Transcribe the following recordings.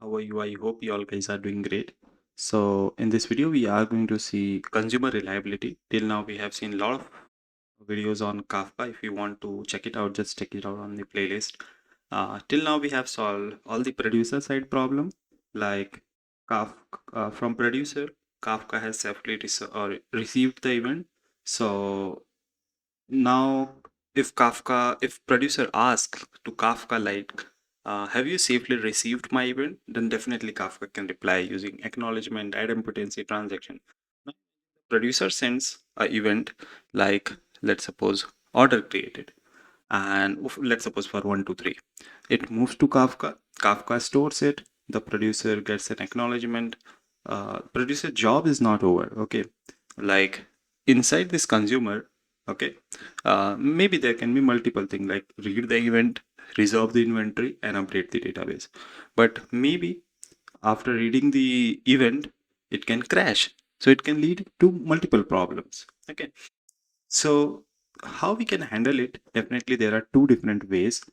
How are you? I hope you all guys are doing great. So in this video, we are going to see consumer reliability. Till now, we have seen a lot of videos on Kafka. If you want to check it out, just check it out on the playlist. Till now, we have solved all the producer side problem, like Kafka, from producer, Kafka has safely received the event. So now, if producer asks to Kafka like, have you safely received my event? Then definitely Kafka can reply using acknowledgement, idempotency, transaction. Now, producer sends a event like, let's suppose, order created, and let's suppose for 1, 2, 3. It moves to Kafka. Kafka stores it. The producer gets an acknowledgement. Producer job is not over. Okay, like inside this consumer, okay, maybe there can be multiple things like read the event, resolve the inventory, and update the database. But maybe after reading the event, it can crash. So it can lead to multiple problems. Okay. So how we can handle it? Definitely there are two different ways.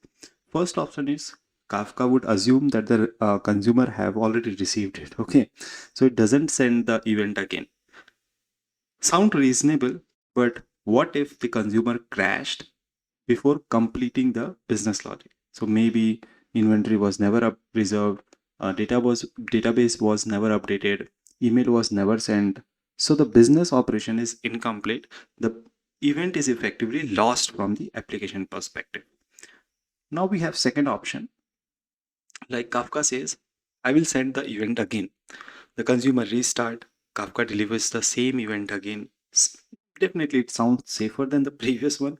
First option is Kafka would assume that the consumer have already received it. Okay. So it doesn't send the event again. Sound reasonable, but what if the consumer crashed before completing the business logic? So maybe inventory was never reserved, database was never updated, email was never sent. So the business operation is incomplete. The event is effectively lost from the application perspective. Now we have second option. Like Kafka says, I will send the event again. The consumer restart, Kafka delivers the same event again. Definitely it sounds safer than the previous one.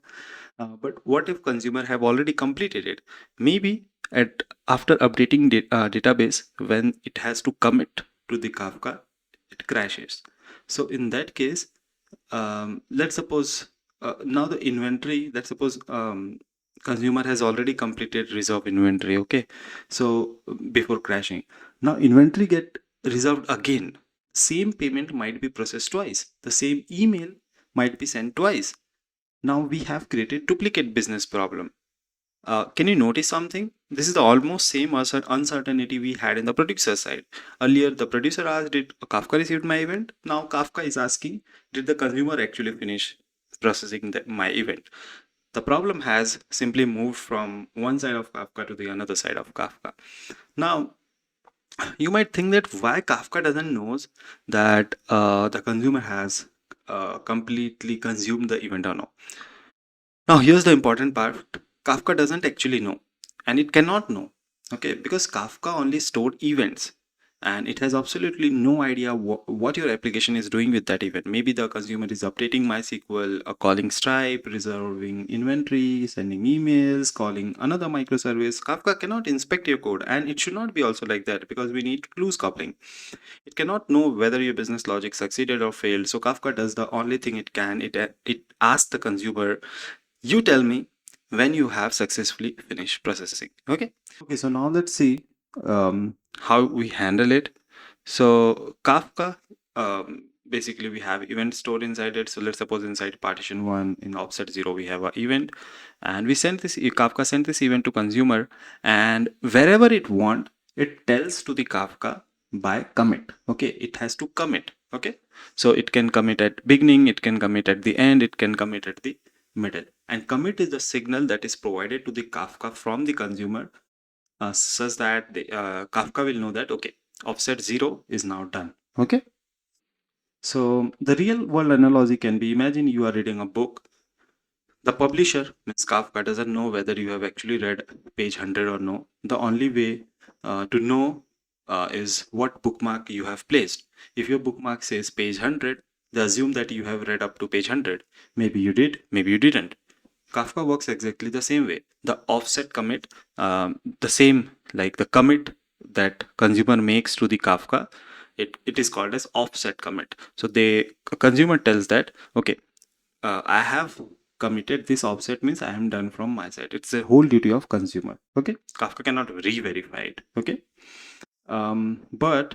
But what if consumer have already completed it? Maybe at after updating database, when it has to commit to the Kafka, it crashes. So in that case, let's suppose now the inventory, let's suppose consumer has already completed reserve inventory. Okay, so before crashing, now inventory get reserved again. Same payment might be processed twice. The same email might be sent twice. Now we have created duplicate business problem. Can you notice something? This is the almost same uncertainty we had in the producer side. Earlier, the producer asked, did Kafka received my event? Now Kafka is asking, did the consumer actually finish processing my event? The problem has simply moved from one side of Kafka to the another side of Kafka. Now, you might think that why Kafka doesn't knows that the consumer has completely consumed the event or no. Now, here's the important part. Kafka doesn't actually know, and it cannot know, okay, because Kafka only stored events and it has absolutely no idea what your application is doing with that event. Maybe the consumer is updating MySQL, calling Stripe, reserving inventory, sending emails, calling another microservice. Kafka cannot inspect your code, and it should not be also like that because we need loose coupling. It cannot know whether your business logic succeeded or failed. So Kafka does the only thing it can. It asks the consumer, you tell me when you have successfully finished processing. Okay. Okay. So now let's see how we handle it. So Kafka, basically we have event stored inside it. So let's suppose inside partition 1 in offset 0 we have an event, and we send this Kafka sent this event to consumer, and wherever it want, it tells to the Kafka by commit. Okay, it has to commit. Okay, so it can commit at beginning, it can commit at the end, it can commit at the middle. And commit is the signal that is provided to the Kafka from the consumer, such that the Kafka will know that, okay, offset 0 is now done. Okay. So the real world analogy can be, imagine you are reading a book. The publisher, Ms. Kafka, doesn't know whether you have actually read page 100 or no. The only way to know is what bookmark you have placed. If your bookmark says page 100, they assume that you have read up to page 100. Maybe you did, maybe you didn't. Kafka works exactly the same way. The offset commit, the same like the commit that consumer makes to the Kafka, it is called as offset commit. So the consumer tells that, okay, I have committed this offset, means I am done from my side. It's a whole duty of consumer. Okay, Kafka cannot re-verify it. Okay, but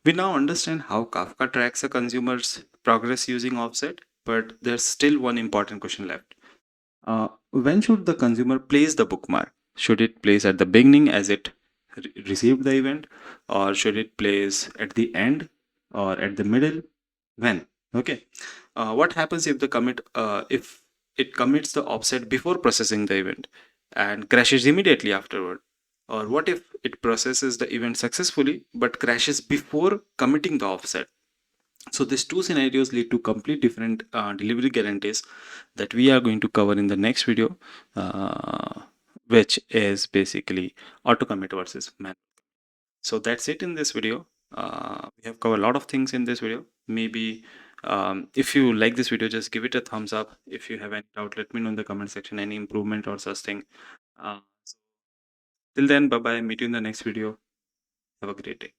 we now understand how Kafka tracks a consumer's progress using offset. But there's still one important question left. When should the consumer place the bookmark? Should it place at the beginning as it receive the event, or should it place at the end or at the middle? When? Okay. What happens if the commit if it commits the offset before processing the event and crashes immediately afterward? Or what if it processes the event successfully but crashes before committing the offset? So these two scenarios lead to complete different delivery guarantees that we are going to cover in the next video, which is basically auto commit versus manual. So that's it in this video. We have covered a lot of things in this video. Maybe if you like this video, just give it a thumbs up. If you have any doubt, let me know in the comment section, any improvement or such thing. So till then, bye bye. Meet you in the next video. Have a great day.